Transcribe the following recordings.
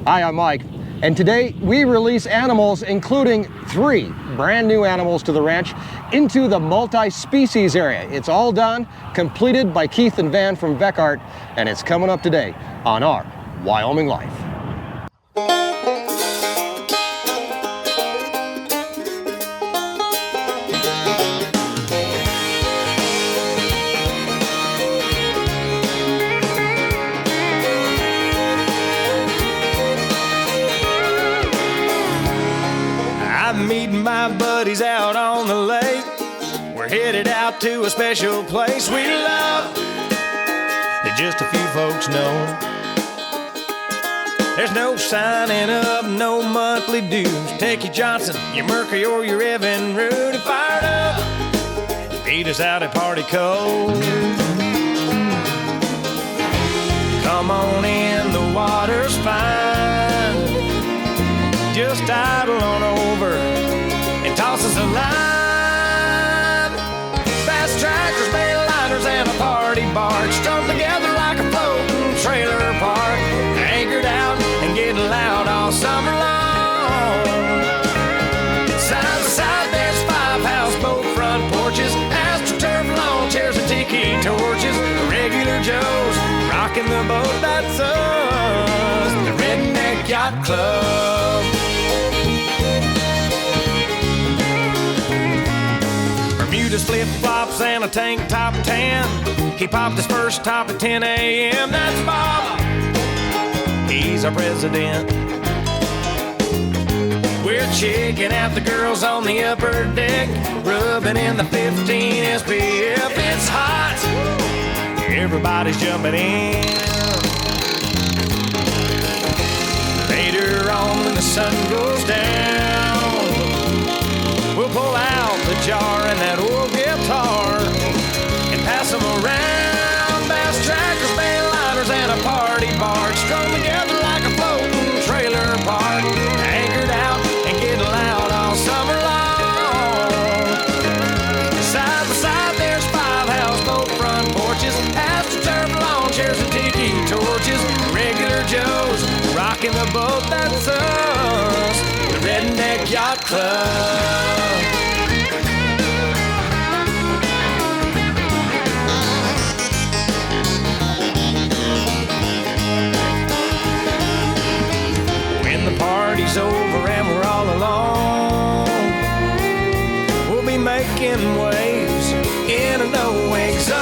Hi, I'm Mike, and today we release animals, including 3 brand new animals to the ranch, into the multi-species area. It's all done, completed by Keith and Van from Veckart, and it's coming up today on Our Wyoming Life. Meeting my buddies out on the lake. We're headed out to a special place we love that just a few folks know. There's no signing up, no monthly dues. Take your Johnson, your Mercury, or your Evan Root and fire it up. Meet us out at Party Cove. Come on in, the water's fine. Just idle on over and toss us a line. Fast tractors, bail liners, and a party barge strung together like a floating trailer park. Anchored out and getting loud all summer long. Side by side, there's 5 houseboat front porches, astroturf lawn chairs and tiki torches. Regular Joes rocking the boat, that's us, the Redneck Yacht Club. Bermuda's flip-flops and a tank top tan. He popped his first top at 10 a.m. That's Bob. He's our president. We're checking out the girls on the upper deck, rubbing in the 15 SPF. It's hot. Everybody's jumping in. Later on when the sun goes down, we'll pull out the jar and that old guitar and pass them around. Bass trackers, bail liners, and a party barge strung together like a floating trailer park. Anchored out and getting loud all summer long. Side by side, there's 5 houseboat front porches, astroturf lawn chairs and tiki torches. Regular Joes rocking the boat, that's us, the Redneck Yacht Club. Party's over and we're all alone, we'll be making waves in a no-wake zone.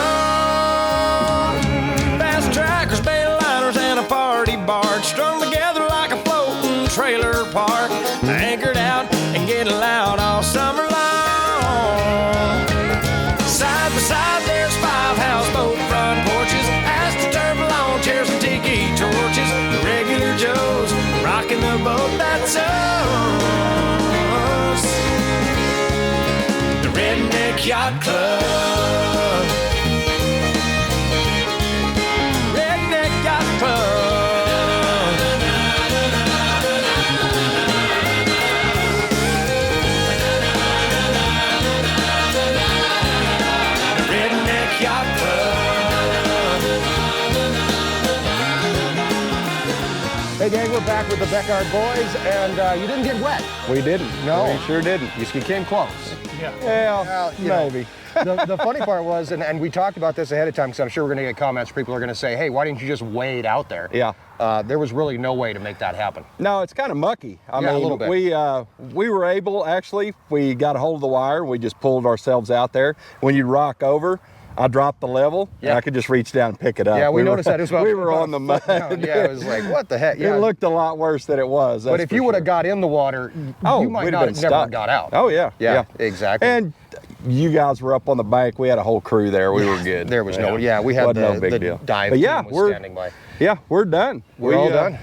Fast trackers, bail liners, and a party barge strung together like a floating trailer park. Anchored out and getting loud all summer long. Side by side, there's 5 houseboat front porches, astroturf lawn chairs and tiki torches. Regular Joes rocking the boat, that's us, the Redneck Yacht Club. Redneck Yacht Club. The Redneck Yacht Club. Hey gang, we're back with the Veckart boys, and you didn't get wet. We didn't. No. We sure didn't. You came close. Yeah, maybe. The funny part was, and we talked about this ahead of time, because I'm sure we're going to get comments. People are going to say, hey, why didn't you just wade out there? Yeah. There was really no way to make that happen. No, it's kind of mucky. I mean, a little bit. We were able, actually, we got a hold of the wire. We just pulled ourselves out there. When you rock over, I dropped the level, and I could just reach down and pick it up. Yeah, we noticed that. It was about, we were on the mud. Yeah, it was like, what the heck? Yeah. It looked a lot worse than it was. But if you would have got in the water, you might not have never got out. Oh, yeah. Yeah, exactly. And you guys were up on the bank. We had a whole crew there. We were good. There was we had no big deal. Dive but yeah, team was standing by. Yeah, we're done. We're all done.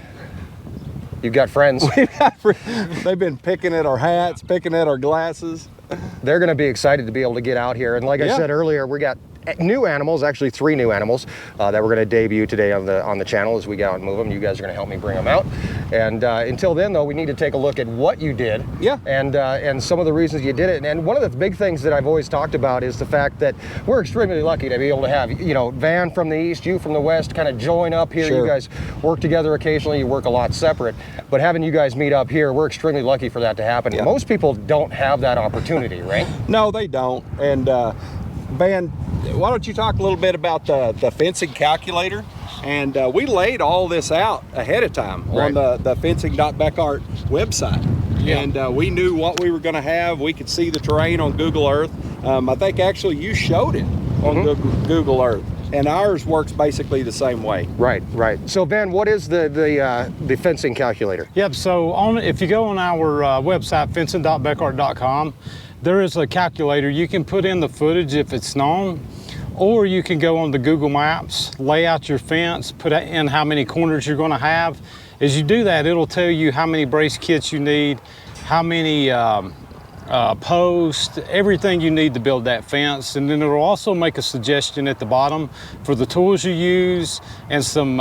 You've got friends. They've been picking at our hats, picking at our glasses. They're going to be excited to be able to get out here. And like I said earlier, we got new animals, actually 3 new animals that we're going to debut today on the channel as we go out and move them. You guys are going to help me bring them out. And until then, though, we need to take a look at what you did. Yeah. And some of the reasons you did it. And one of the big things that I've always talked about is the fact that we're extremely lucky to be able to have, you know, Van from the east, you from the west, kind of join up here. Sure. You guys work together occasionally. You work a lot separate. But having you guys meet up here, we're extremely lucky for that to happen. Yeah. Most people don't have that opportunity, right? No, they don't. And Van, why don't you talk a little bit about the fencing calculator? And we laid all this out ahead of time on the fencing.beckart website. Yeah. And we knew what we were going to have. We could see the terrain on Google Earth. I think actually you showed it on Google Earth. And ours works basically the same way. Right, right. So Van, what is the fencing calculator? Yep, so if you go on our website, fencing.beckart.com, there is a calculator. You can put in the footage if it's known, or you can go on the Google Maps, lay out your fence, put in how many corners you're gonna have. As you do that, it'll tell you how many brace kits you need, how many posts, everything you need to build that fence. And then it'll also make a suggestion at the bottom for the tools you use and some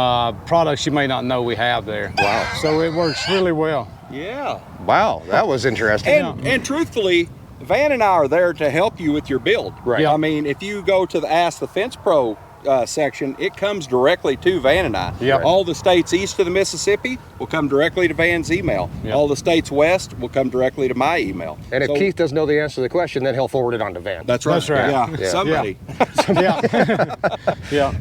products you may not know we have there. Wow. So it works really well. Yeah. Wow, that was interesting. And truthfully, Van and I are there to help you with your build. Right. I mean, if you go to the Ask the Fence Pro section, it comes directly to Van and I. Yep. All the states east of the Mississippi will come directly to Van's email. Yep. All the states west will come directly to my email. And if So- Keith doesn't know the answer to the question, then he'll forward it on to Van. That's right. That's right. Yeah. Yeah. Somebody. Yeah. Yeah.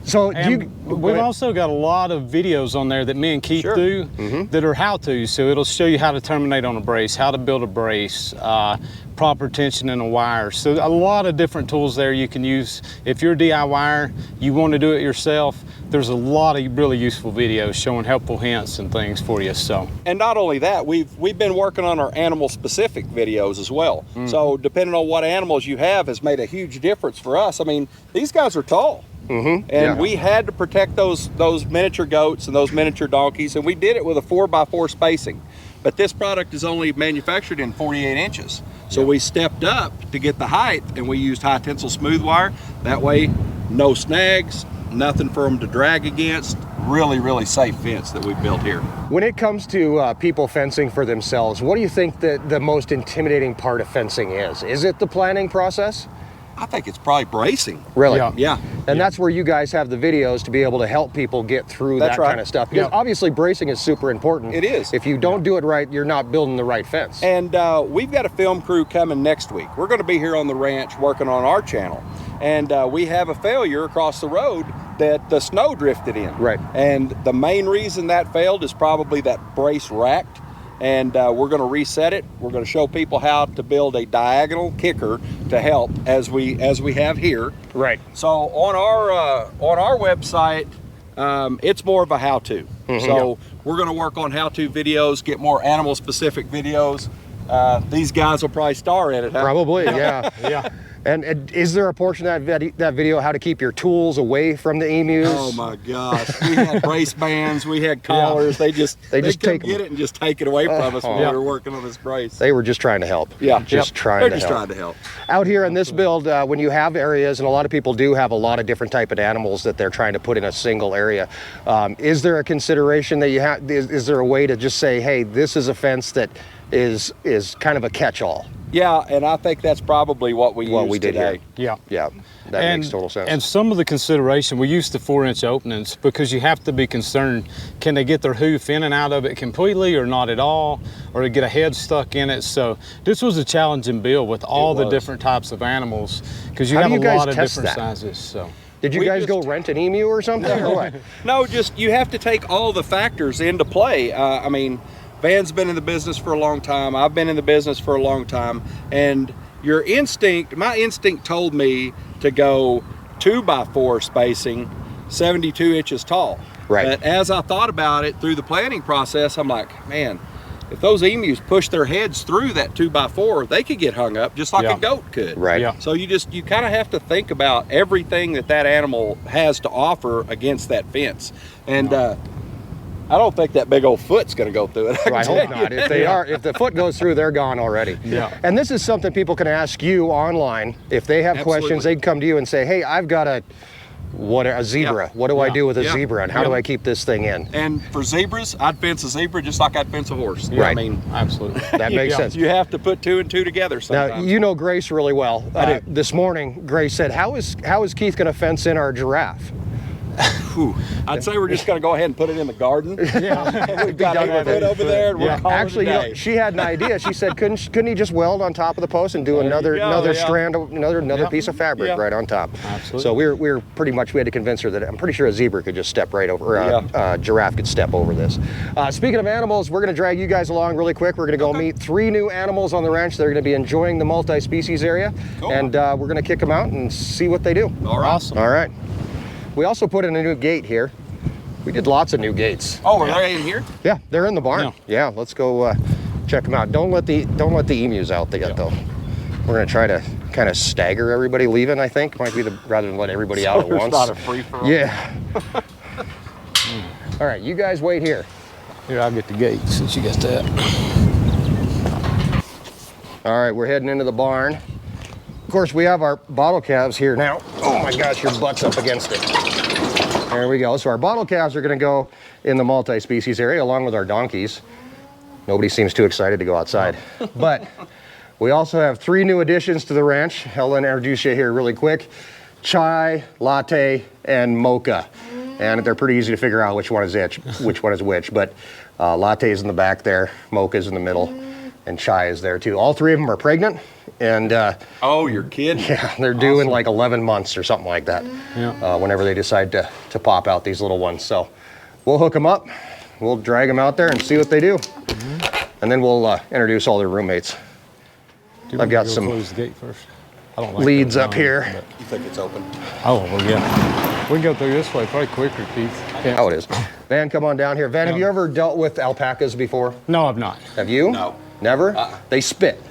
So do And you, we've also got a lot of videos on there that me and Keith Sure. do that are how-tos. So it'll show you how to terminate on a brace, how to build a brace, proper tension in a wire. So a lot of different tools there you can use. If you're a DIYer, you want to do it yourself, there's a lot of really useful videos showing helpful hints and things for you. So And not only that, we've been working on our animal specific videos as well. So depending on what animals you have has made a huge difference for us. I mean, these guys are tall. And Yeah. we had to protect those miniature goats and those miniature donkeys, and we did it with a 4x4 spacing. But this product is only manufactured in 48 inches. So we stepped up to get the height, and we used high tensile smooth wire. That way, no snags, nothing for them to drag against. Really, really safe fence that we built here. when it comes to people fencing for themselves, what do you think that the most intimidating part of fencing is? Is it the planning process? I think it's probably bracing. Really? Yeah. Yeah. And that's where you guys have the videos to be able to help people get through That's that right. kind of stuff. Because Yeah. obviously bracing is super important. It is. If you don't do it right, you're not building the right fence. And we've got a film crew coming next week. We're going to be here on the ranch working on our channel. And we have a failure across the road that the snow drifted in. Right. And the main reason that failed is probably that brace racked. And we're going to reset it. We're going to show people how to build a diagonal kicker to help as we have here. Right. So on our website, it's more of a how-to. So we're going to work on how-to videos, get more animal-specific videos. These guys will probably star in it. Huh? Probably, yeah. yeah. And is there a portion of that video how to keep your tools away from the emus? Oh my gosh! We had brace bands, we had collars. They just They just come take 'em. get it and just take it away from us when Yeah. we were working on this brace. They were just trying to help. Yeah, Just trying They're to just help. trying to help. Out here in this build, when you have areas, and a lot of people do have a lot of different type of animals that they're trying to put in a single area, is there a consideration that you have? Is there a way to just say, hey, this is a fence that is kind of a catch-all? Yeah, and I think that's probably what we What did today. Yeah. Yeah, that makes total sense. And some of the consideration, we use the 4-inch openings because you have to be concerned, can they get their hoof in and out of it completely or not at all, or to get a head stuck in it. So this was a challenging build with all the was. different types of animals because you How have do a you guys lot of test different that? sizes. So Did you we guys go just- rent an emu or something, or what? No, just you have to take all the factors into play. I mean, Van's been in the business for a long time. I've been in the business for a long time. And my instinct told me to go 2x4 spacing, 72 inches tall. Right. But as I thought about it through the planning process, I'm like, man, if those emus push their heads through that 2x4, they could get hung up just like Yeah. a goat could. Right. Yeah. So you kind of have to think about everything that animal has to offer against that fence. And I don't think that big old foot's going to go through it. I hope not. If they are, if the foot goes through, they're gone already. Yeah. And this is something people can ask you online. If they have questions, they can come to you and say, hey, I've got a zebra. Yeah. What do I do with a Yeah. zebra, and how do I keep this thing in? And for zebras, I'd fence a zebra just like I'd fence a horse. Right. I mean, Absolutely. That makes sense. you have to put 2 and 2 together sometimes. Now, you know Grace really well. I do. This morning, Grace said, how is Keith going to fence in our giraffe? Whew. I'd say we're just going to go ahead and put it in the garden. Yeah. We've got done 8 with foot it. over there, and we're calling Actually, it a you day. know, she had an idea. She said, couldn't he just weld on top of the post and do another you go, yeah. strand, another Yeah. piece of fabric Yeah. right on top? Absolutely. So we had to convince her that I'm pretty sure a zebra could just step right over, giraffe could step over this. Speaking of animals, we're going to drag you guys along really quick. We're going to go meet 3 new animals on the ranch. They're going to be enjoying the multi-species area, Cool. and we're going to kick them out and see what they do. All right. Awesome. All right. We also put in a new gate here. We did lots of new gates. Oh, are they in here? Yeah, they're in the barn. Yeah, let's go check them out. Don't let the emus out yet, though. We're gonna try to kind of stagger everybody leaving. I think might be rather than let everybody out at There's once. not a free for all. Yeah. All right, you guys wait here. Here, I'll get the gate since you got that. All right, we're heading into the barn. Of course, we have our bottle calves here now. Oh my gosh, your butt's up against it. There we go. So our bottle calves are going to go in the multi-species area along with our donkeys. Nobody seems too excited to go outside. But we also have 3 new additions to the ranch. I'll introduce you here really quick. Chai, latte, and mocha. And they're pretty easy to figure out which one is which. But latte is in the back there, mocha is in the middle, and chai is there too. All 3 of them are pregnant. And Oh, you're kidding? yeah, they're due in like 11 months or something like that. Yeah. Whenever they decide to pop out, these little ones. So we'll hook them up, we'll drag them out there and see what they do. And then we'll introduce all their roommates. I've got some Close the gate first. I don't like leads that up down, here. You think it's open? Oh, well, yeah. We can go through this way probably quicker, Keith. Yeah. Oh, it is. Van, come on down here. Van, have you ever dealt with alpacas before? No, I've not. Have you? No. Never? They spit.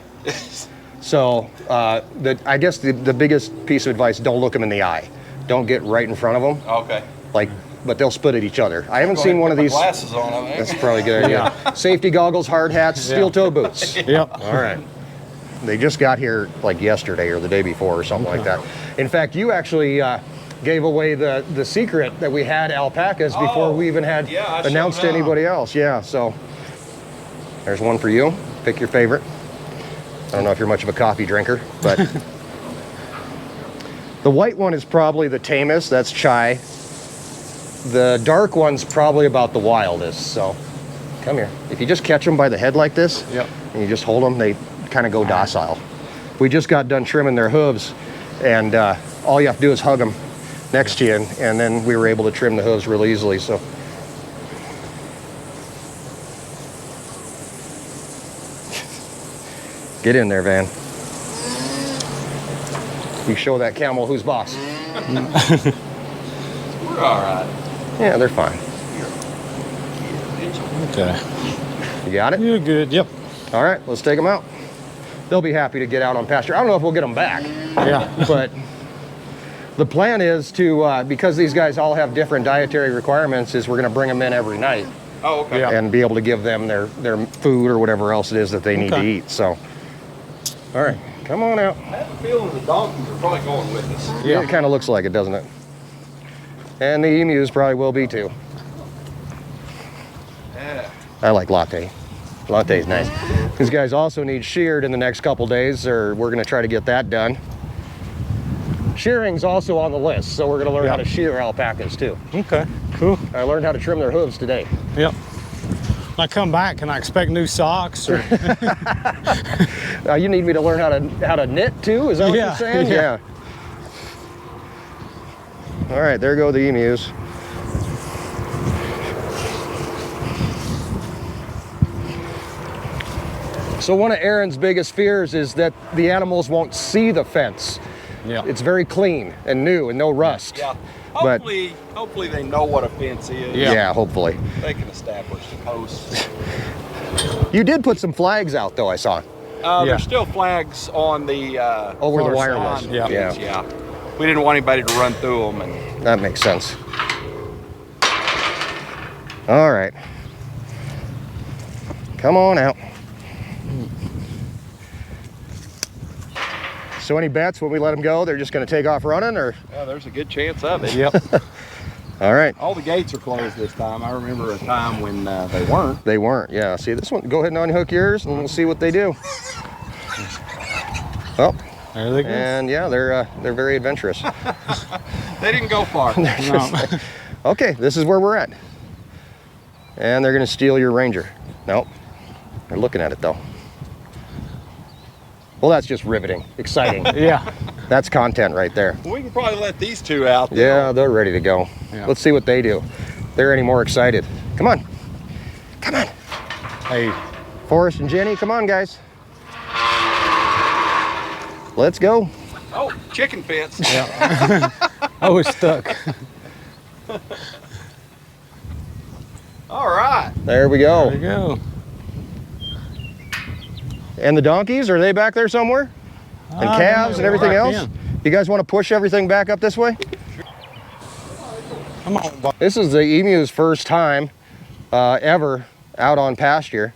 So I guess the biggest piece of advice, don't look them in the eye. Don't get right in front of them. Okay. But they'll spit at each other. I haven't seen one of these. Glasses on, I think. That's probably a good idea. Safety goggles, hard hats, steel toe boots. Yep. All right. They just got here like yesterday or the day before or something like that. In fact, you actually gave away the secret that we had alpacas before we even had announced to anybody else. Yeah, so there's one for you. Pick your favorite. I don't know if you're much of a coffee drinker, but the white one is probably the tamest. That's chai. The dark one's probably about the wildest. So come here. If you just catch them by the head like this, and you just hold them, they kind of go docile. We just got done trimming their hooves, and all you have to do is hug them next to you, and then we were able to trim the hooves really easily. So. Get in there, Van. You show that camel who's boss. We're all right. Yeah, they're fine. Okay. You got it? You're good. Yep. All right, let's take them out. They'll be happy to get out on pasture. I don't know if we'll get them back, Yeah. but the plan is to, because these guys all have different dietary requirements, is we're going to bring them in every night Oh, okay. Yeah. and be able to give them their food or whatever else it is that they need to eat. So, all right, come on out. I have a feeling the donkeys are probably going with us. Yeah, it kind of looks like it, doesn't it? And the emus probably will be too. Yeah. I like latte. Latte's nice. These guys also need sheared in the next couple days, or we're going to try to get that done. Shearing's also on the list, so we're going to learn how to shear alpacas too. Okay. Cool. I learned how to trim their hooves today. Yep. When I come back, can I expect new socks? Or? You need me to learn how to knit too? Is that what you're saying? Yeah. All right, there go the emus. So one of Erin's biggest fears is that the animals won't see the fence. Yeah. It's very clean and new and no rust. Yeah. But- Hopefully they know what a fence is. Yeah, hopefully. They can establish the posts. You did put some flags out though, I saw. There's still flags on the Over the far wireless. side. Yeah. Yeah. We didn't want anybody to run through them, and That makes sense. All right. Come on out. So any bets when we let them go, they're just going to take off running, or? Yeah, there's a good chance of it. Yep. All right. All the gates are closed this time. I remember a time when they weren't. They weren't, yeah. See this one, go ahead and unhook yours and we'll see what they do. Oh, There they go. and yeah, they're very adventurous. They didn't go far. No. Okay, this is where we're at. And they're gonna steal your Ranger. Nope, they're looking at it though. Well, that's just riveting, exciting. Yeah. That's content right there. We can probably let these two out. Yeah, they're ready to go. Yeah. Let's see what they do. They're any more excited. Come on, come on. Hey. Forrest and Jenny, come on guys. Let's go. Oh, chicken fence. Yeah. Oh, it's stuck. All right. There we There you go. go. And the donkeys, are they back there somewhere? And calves and everything else? You guys want to push everything back up this way? Come on, boy. This is the emu's first time ever out on pasture.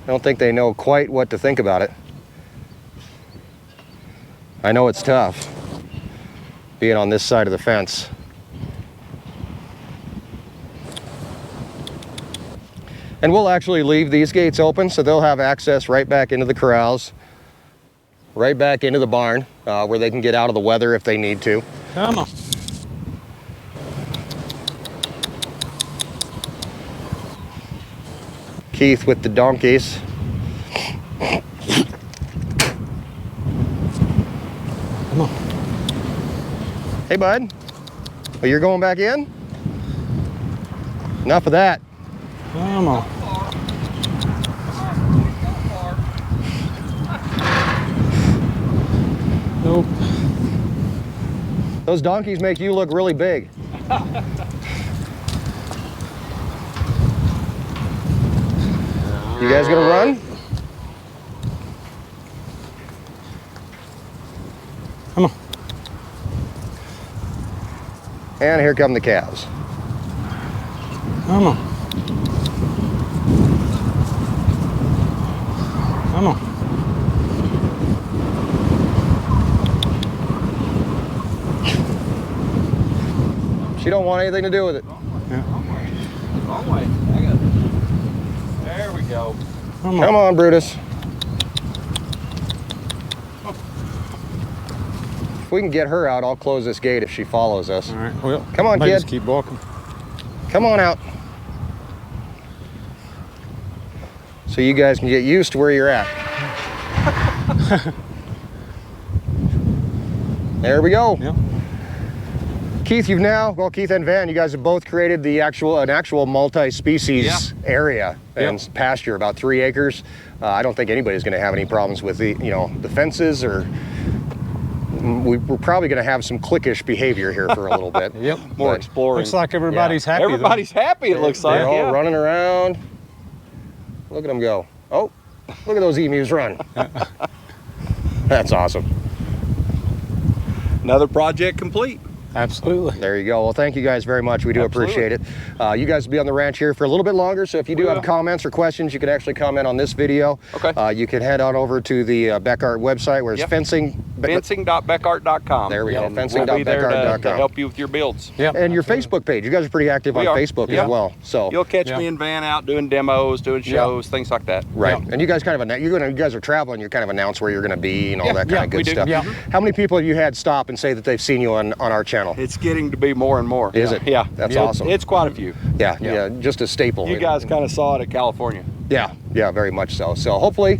I don't think they know quite what to think about it. I know it's tough being on this side of the fence. And we'll actually leave these gates open so they'll have access right back into the corrals, right back into the barn where they can get out of the weather if they need to. Come on. Keith with the donkeys. Come on. Hey, bud. Oh, you're going back in? Enough of that. Come on. Nope. Those donkeys make you look really big. You guys gonna run? Come on. And here come the calves. Come on. Come on. She don't want anything to do with it. Wrong way. There we go. Come on. Come on, Brutus. If we can get her out, I'll close this gate if she follows us. All right. Well, Come on, they kid. Just keep walking. Come on out. So you guys can get used to where you're at. There we go. Yep. Keith, Keith and Van, you guys have both created an actual multi-species area and pasture, about 3 acres. I don't think anybody's going to have any problems with the fences, or we're probably going to have some cliquish behavior here for a little bit. Yep. More exploring. Looks like everybody's happy. Everybody's happy, it looks like. They're all Yeah. running around. Look at them go. Oh, look at those emus run. That's awesome. Another project complete. Absolutely. There you go. Well, thank you guys very much. We do appreciate it. You guys will be on the ranch here for a little bit longer, so if you do have comments or questions, you can actually comment on this video. Okay. You can head on over to the Beckart website, where it's fencing. Fencing.beckart.com. There we go. And we'll be there Fencing.beckart.com. to help you with your builds. Yep. And your Facebook page. You guys are pretty active on We are. Facebook Yeah. as well. So You'll catch me and Van out doing demos, doing shows, things like that. right. Yeah. And you guys you guys are traveling. You kind of announce where you're going to be and all that kind of we good do. stuff. Yeah. How many people have you had stop and say that they've seen you on our channel? It's getting to be more and more. Is it? Yeah. That's awesome. It's quite a few. Yeah, just a staple. You guys kind of saw it at California. Yeah, very much so. So hopefully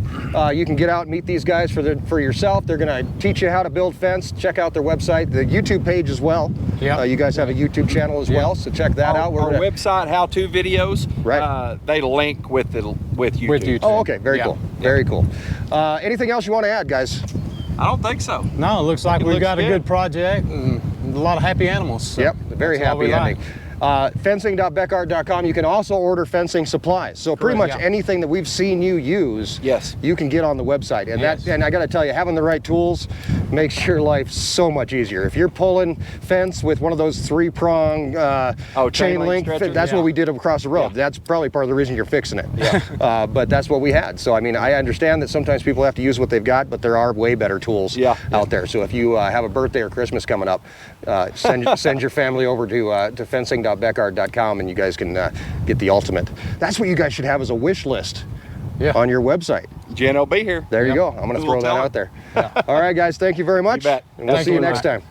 you can get out and meet these guys for yourself. They're going to teach you how to build fence. Check out their website, the YouTube page as well. Yeah. You guys have a YouTube channel as well, so check that out. Our website, how-to videos, Right. they link with YouTube. With YouTube. Oh, okay, very Yeah. cool, very cool. Anything else you want to add, guys? I don't think so. No, it looks like It we've looks got a good. good project and a lot of happy animals. So Yep, very that's what we happy ending. like. Fencing.beckart.com. You can also order fencing supplies. So pretty much yeah. anything that we've seen you use, Yes. you can get on the website. And and I got to tell you, having the right tools makes your life so much easier. If you're pulling fence with one of those 3-prong chain link, stretchers? that's what we did across the road. Yeah. That's probably part of the reason you're fixing it. Yeah. But that's what we had. So I mean, I understand that sometimes people have to use what they've got, but there are way better tools out there. So if you have a birthday or Christmas coming up, send your family over to fencing.beckart.com and you guys can get the ultimate. That's what you guys should have as a wish list on your website. Jen will be here. There you go. I'm going to throw that out there. All right, guys. Thank you very much. You bet. And we'll see you next time.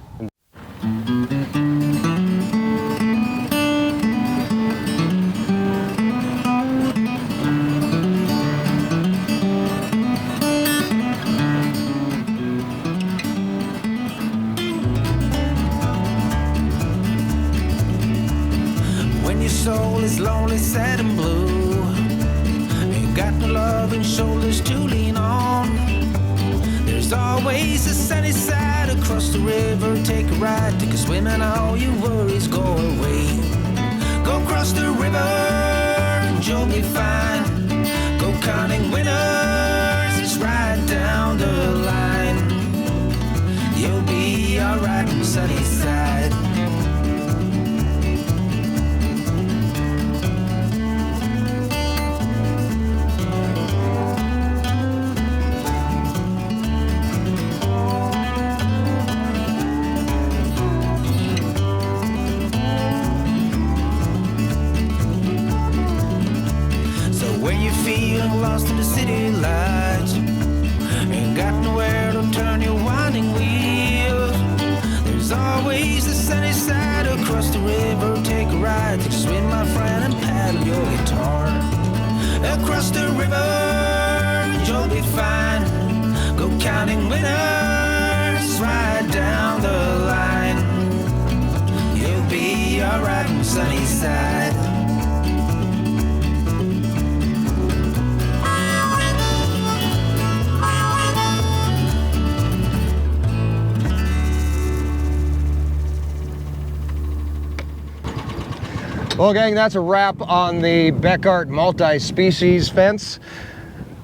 When your soul is lonely, sad and blue, ain't got no love and shoulders to lean on, there's always a sunny side across the river. Take a ride, take a swim, and all your worries go away. Go across the river and you'll be fine. Go counting winners, it's right down the line. You'll be alright on the sunny side. When you're feeling lost in the city lights, ain't got nowhere to turn your winding wheels, there's always the sunny side across the river. Take a ride, take a swim, my friend, and paddle your guitar. Across the river, you'll be fine. Go counting winners, right down the line. You'll be alright on the sunny side. Well, gang, that's a wrap on the Beckart multi-species fence.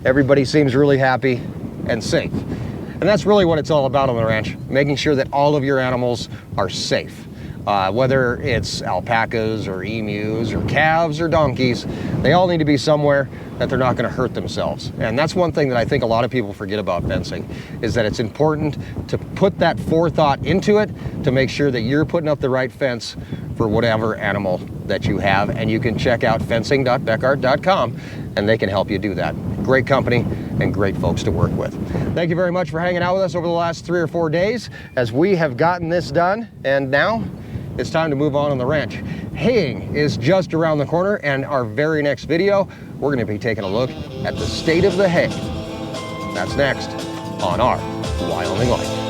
Everybody seems really happy and safe. And that's really what it's all about on the ranch, making sure that all of your animals are safe. Whether it's alpacas or emus or calves or donkeys, they all need to be somewhere that they're not going to hurt themselves. And that's one thing that I think a lot of people forget about fencing, is that it's important to put that forethought into it to make sure that you're putting up the right fence for whatever animal that you have. And you can check out fencing.beckart.com and they can help you do that. Great company and great folks to work with. Thank you very much for hanging out with us over the last 3 or 4 days as we have gotten this done. And now it's time to move on the ranch. Haying is just around the corner, and our very next video, we're going to be taking a look at the state of the hay. That's next on Our Wyoming Life.